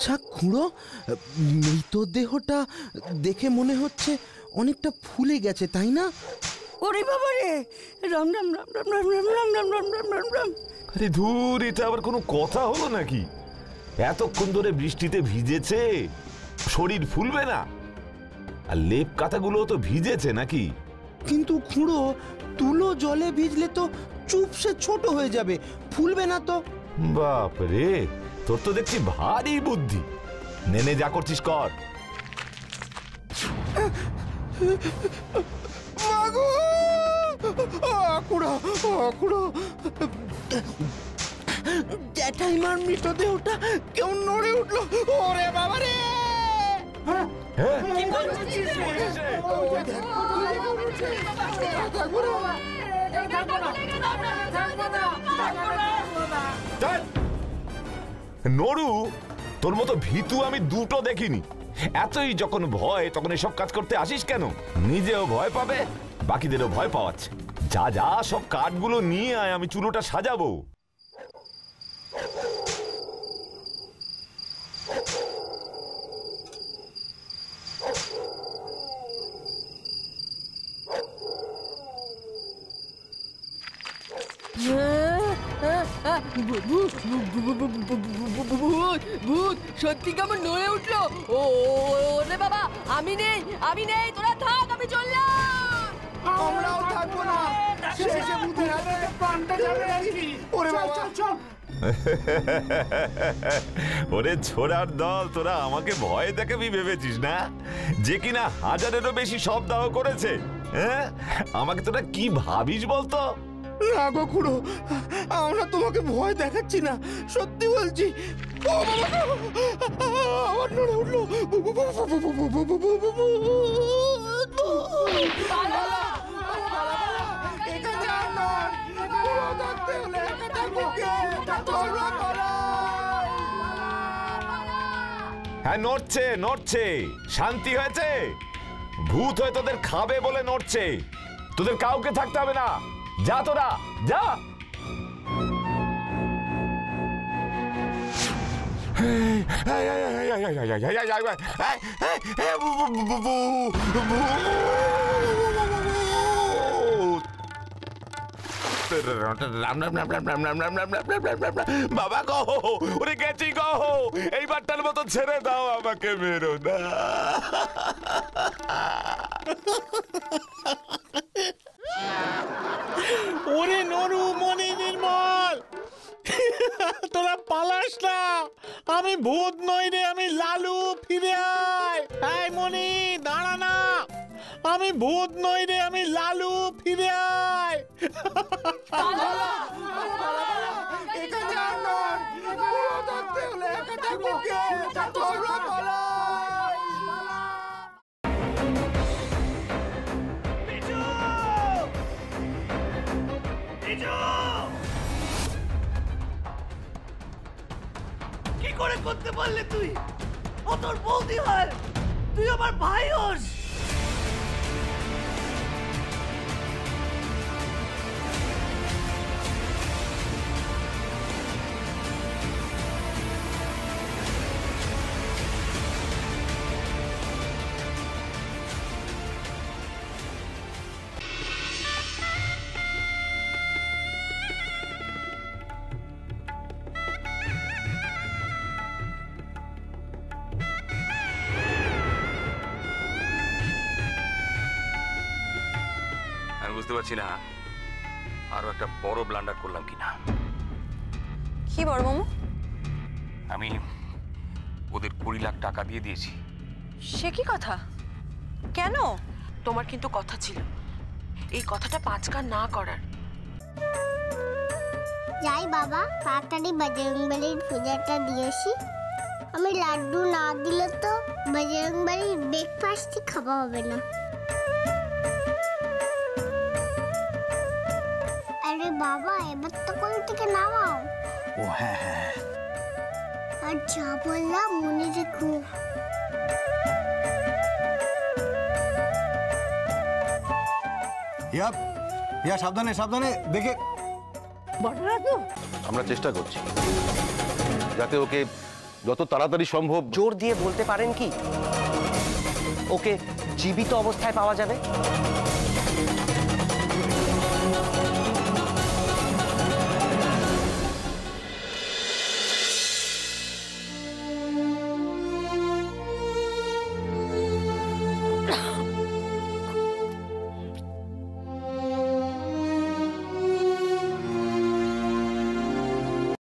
আচ্ছা খুড়ো, মৃতদেহটা দেখে মনে হচ্ছে অনেকটা ফুলে গেছে, তাই না? ওরে বাবা রে, রাম রাম রাম রাম রাম রাম রাম রাম রাম রাম রাম রাম। আরে ধুর, এটা আবার কোনো কথা হলো নাকি? এতক্ষণ ধরে বৃষ্টিতে ভিজেছে, শরীর ফুলবে না? আর লেপ কাঁথাগুলো তো ভিজেছে নাকি? কিন্তু খুড়ো, তুলো জলে ভিজলে তো চুপসে ছোট হয়ে যাবে, ফুলবে না তো। বাপ রে, তোর তো দেখছি ভারী বুদ্ধি। নেনে যা করছিস কর। জ্যাঠাইমার মৃতদেহটা কেউ নড়ে উঠলো। ওরে বাবা রে! নড়ু, তোর মতো ভীতু আমি দুটো দেখিনি। এতই যখন ভয়, তখন এসব কাজ করতে আসিস কেন? নিজেও ভয় পাবে, বাকিদেরও ভয় পাওয়াচ্ছে। যা যা, সব কাঠগুলো নিয়ে আয়, আমি চুলোটা সাজাবো। ভূত সত্যি কেমন নড়ে উঠলো। ওরে বাবা, আমি নেই, আমি নেই, তোরা থাক, আমি চললাম। আমরাও থাকবো না, শেষে ভূতের হাতে প্রাণটা যাবে নাকি? ওরে বাবা, চল চল। ওরে ছোড়ার দল, তোরা আমাকে ভয় দেখাবি ভেবেছিস না? যে কিনা হাজারেরও বেশি সব দাহ করেছে। হ্যাঁ, আমাকে তোরা কি ভাবিস বলতো? না গো খুড়ো, আমরা তোমাকে ভয় দেখাচ্ছি না, সত্যি বলছি। আমার নড়ে উঠলো। হ্যাঁ, নড়ছে নড়ছে। শান্তি হয়েছে? ভূত হয়ে তোদের খাবে বলে নড়ছে। তোদের কাউকে থাকতে হবে না, যা তোরা যা। বাবা গো, ওরে গেছি গো, এইবারটার মতো ছেড়ে দাও, আমাকে মেরো না। ওরে নরু, মনি নির্মল, তোরা পালাস না। আমি ভূত নই রে, আমি লালু। ফিরে আয়। এই মনি, দাঁড়া না। আমি ভূত নই রে, আমি লালু। ফিরে আয়। কি করে করতে পারলে তুই? ও তোর বৌদি হয়, তুই আমার ভাই হোস। বুঝতে পারছি না আরো একটা বড় ব্লান্ডার করলাম কিনা। কি বড় মামু? আমি ওদের 20 লাখ টাকা দিয়ে দিয়েছি। সে কি কথা? কেন? তোমার কিন্তু কথা ছিল এই কথাটা 5 কান না করার। যাই বাবা, তাড়াতাড়ি বজরংবলীর পূজাটা দিয়েছি। আমি লাড্ডু না দিলে তো বজরংবলীর ব্রেকফাস্টই খাওয়া হবে না। আরে বাবা, এবার তো কোল থেকে নামাও। ও হ্যাঁ হ্যাঁ, আর যা বললাম মনে রেখো। সাবধানে সাবধানে দেখে। বড়রা তো আমরা চেষ্টা করছি যাতে ওকে যত তাড়াতাড়ি সম্ভব। জোর দিয়ে বলতে পারেন কি ওকে জীবিত অবস্থায় পাওয়া যাবে?